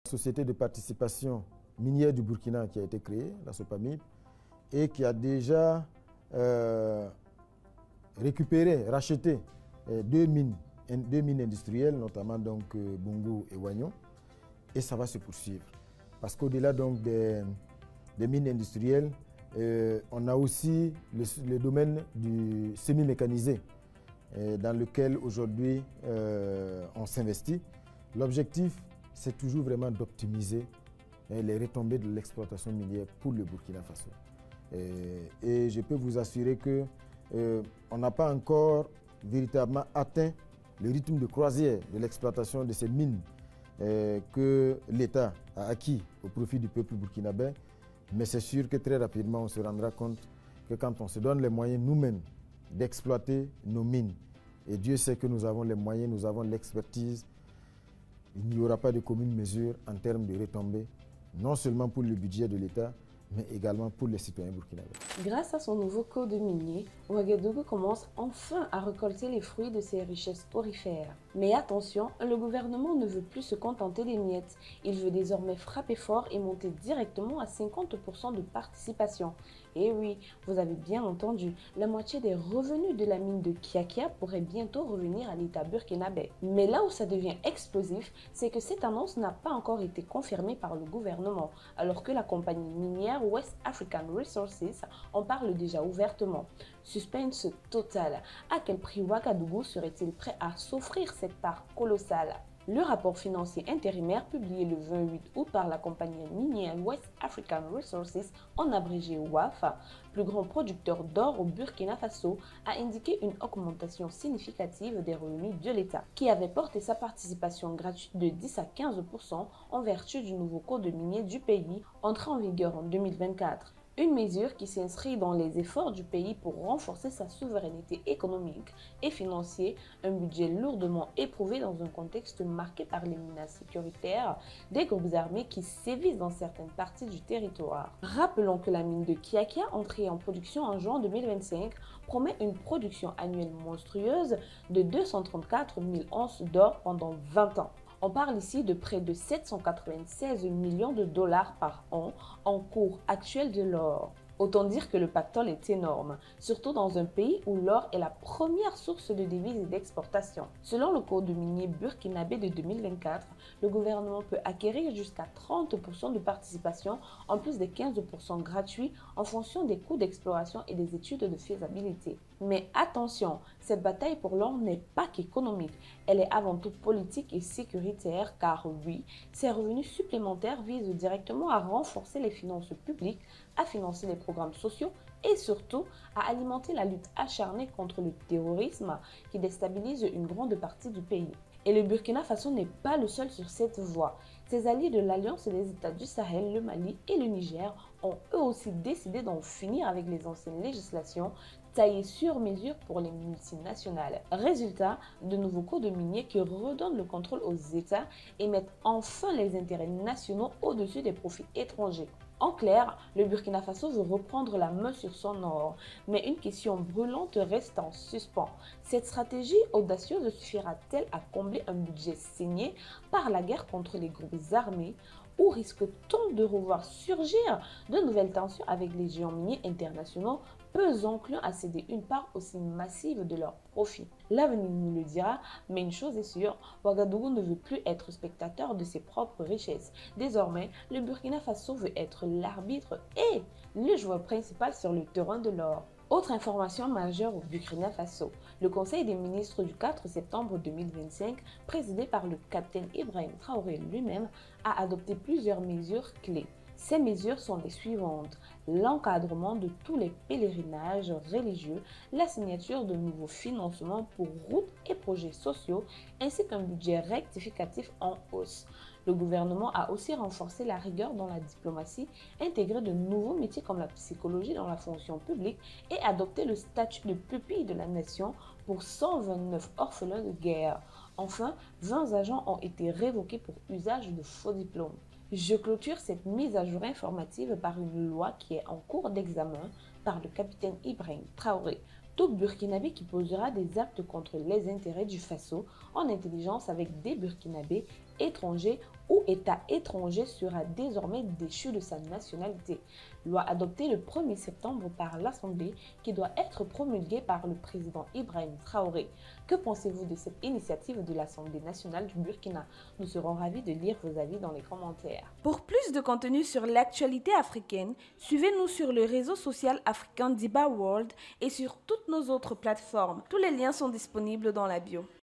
La société de participation minière du Burkina qui a été créée, la SOPAMIB, et qui a déjà récupéré, racheté deux mines industrielles, notamment donc Bungu et Wagnon, et ça va se poursuivre. Parce qu'au-delà donc des mines industrielles, on a aussi le domaine du semi-mécanisé, dans lequel aujourd'hui on s'investit. L'objectif, c'est toujours vraiment d'optimiser les retombées de l'exploitation minière pour le Burkina Faso. Et je peux vous assurer qu'on n'a pas encore véritablement atteint le rythme de croisière de l'exploitation de ces mines que l'État a acquis au profit du peuple burkinabé. Mais c'est sûr que très rapidement, on se rendra compte que quand on se donne les moyens nous-mêmes d'exploiter nos mines, et Dieu sait que nous avons les moyens, nous avons l'expertise, il n'y aura pas de commune mesure en termes de retombées, non seulement pour le budget de l'État, mais également pour les citoyens burkinabés. Grâce à son nouveau code minier, Ouagadougou commence enfin à récolter les fruits de ses richesses aurifères. Mais attention, le gouvernement ne veut plus se contenter des miettes. Il veut désormais frapper fort et monter directement à 50% de participation. Et oui, vous avez bien entendu, la moitié des revenus de la mine de Kiakia pourrait bientôt revenir à l'État burkinabé. Mais là où ça devient explosif, c'est que cette annonce n'a pas encore été confirmée par le gouvernement, alors que la compagnie minière West African Resources en parle déjà ouvertement. Suspense total. À quel prix Ouagadougou serait-il prêt à s'offrir cette part colossale? Le rapport financier intérimaire publié le 28 août par la compagnie minière West African Resources, en abrégé WAF, plus grand producteur d'or au Burkina Faso, a indiqué une augmentation significative des revenus de l'État, qui avait porté sa participation gratuite de 10 à 15% en vertu du nouveau code minier du pays, entré en vigueur en 2024. Une mesure qui s'inscrit dans les efforts du pays pour renforcer sa souveraineté économique et financière, un budget lourdement éprouvé dans un contexte marqué par les menaces sécuritaires des groupes armés qui sévissent dans certaines parties du territoire. Rappelons que la mine de Kiakia, entrée en production en juin 2025, promet une production annuelle monstrueuse de 234 000 onces d'or pendant 20 ans. On parle ici de près de 796 millions de dollars par an en cours actuel de l'or. Autant dire que le pactole est énorme, surtout dans un pays où l'or est la première source de devises et d'exportation. Selon le code minier burkinabé de 2024, le gouvernement peut acquérir jusqu'à 30% de participation en plus des 15% gratuits en fonction des coûts d'exploration et des études de faisabilité. Mais attention, cette bataille pour l'or n'est pas qu'économique, elle est avant tout politique et sécuritaire car oui, ces revenus supplémentaires visent directement à renforcer les finances publiques, à financer les programmes sociaux et surtout à alimenter la lutte acharnée contre le terrorisme qui déstabilise une grande partie du pays. Et le Burkina Faso n'est pas le seul sur cette voie. Ses alliés de l'Alliance des États du Sahel, le Mali et le Niger ont eux aussi décidé d'en finir avec les anciennes législations taillées sur mesure pour les multinationales. Résultat, de nouveaux codes miniers qui redonnent le contrôle aux États et mettent enfin les intérêts nationaux au-dessus des profits étrangers. En clair, le Burkina Faso veut reprendre la main sur son or, mais une question brûlante reste en suspens. Cette stratégie audacieuse suffira-t-elle à combler un budget saigné par la guerre contre les groupes armés ou risque-t-on de revoir surgir de nouvelles tensions avec les géants miniers internationaux peu enclins à céder une part aussi massive de leurs profits? L'avenir nous le dira, mais une chose est sûre, Ouagadougou ne veut plus être spectateur de ses propres richesses. Désormais, le Burkina Faso veut être l'arbitre et le joueur principal sur le terrain de l'or. Autre information majeure au Burkina Faso, le Conseil des ministres du 4 septembre 2025, présidé par le capitaine Ibrahim Traoré lui-même, a adopté plusieurs mesures clés. Ces mesures sont les suivantes: l'encadrement de tous les pèlerinages religieux, la signature de nouveaux financements pour routes et projets sociaux, ainsi qu'un budget rectificatif en hausse. Le gouvernement a aussi renforcé la rigueur dans la diplomatie, intégré de nouveaux métiers comme la psychologie dans la fonction publique et adopté le statut de pupille de la nation pour 129 orphelins de guerre. Enfin, 20 agents ont été révoqués pour usage de faux diplômes. Je clôture cette mise à jour informative par une loi qui est en cours d'examen par le capitaine Ibrahim Traoré, tout Burkinabé qui posera des actes contre les intérêts du Faso en intelligence avec des Burkinabés étranger ou État étranger sera désormais déchu de sa nationalité. Loi adoptée le 1er septembre par l'Assemblée qui doit être promulguée par le président Ibrahim Traoré. Que pensez-vous de cette initiative de l'Assemblée nationale du Burkina? Nous serons ravis de lire vos avis dans les commentaires. Pour plus de contenu sur l'actualité africaine, suivez-nous sur le réseau social africain Diba World et sur toutes nos autres plateformes. Tous les liens sont disponibles dans la bio.